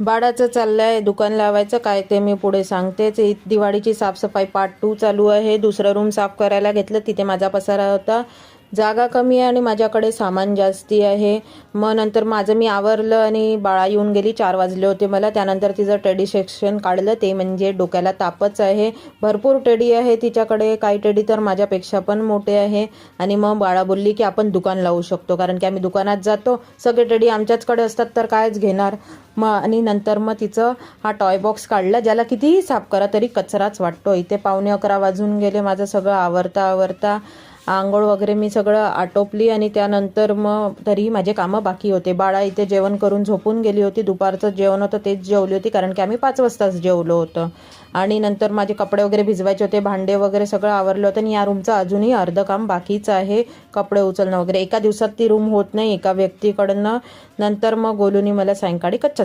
बाळाचं चाललंय दुकान लावायचं काय ते मी पुढे सांगतेच. दिवाळीची साफसफाई पार्ट 2 चालू आहे. दुसरं रूम साफ करायला घेतलं, तिथे माझा पसारा होता. जागा कमी आहे आणि माझ्याकडे सामान जास्ती आहे. मग नंतर माझं मी आवरलं आणि बाळा येऊन गेली. 4 वाजले होते मला. त्यानंतर तिचं टेडी सेक्शन काढलं. ते म्हणजे डोक्याला तापच आहे. भरपूर टेडी आहे तिच्याकडे. काही टेडी तर माझ्यापेक्षा पण मोठे आहे. आणि मग बाळा बोलली की आपण दुकान लावू शकतो, कारण की आम्ही दुकानात जातो, सगळे टेडी आमच्याचकडे असतात तर कायच घेणार. मग आणि नंतर मग तिचं हा टॉय बॉक्स काढला, ज्याला कितीही साफ करा तरी कचराच वाटतो. इथे 11:15 वाजून गेले. माझं सगळं आवरता आंघोळ वगैरे मी सगळं आटोपली आणि त्यानंतर मग तरी माझे कामं बाकी होते. बाळा इथे जेवण करून झोपून गेली होती. दुपारचं जेवण होतं तेच जेवली होती, कारण की आम्ही 5 वाजताच जेवलो होतं. आणि नंतर माझे कपडे वगैरे भिजवायचे होते, भांडे वगैरे सगळं आवरलं होतं. आणि या रूमचं अजूनही अर्ध काम बाकीच आहे, कपडे उचलणं वगैरे. एका दिवसात ती रूम होत नाही एका व्यक्तीकडनं. नंतर मग गोलूनी मला सायंकाळी कच्चा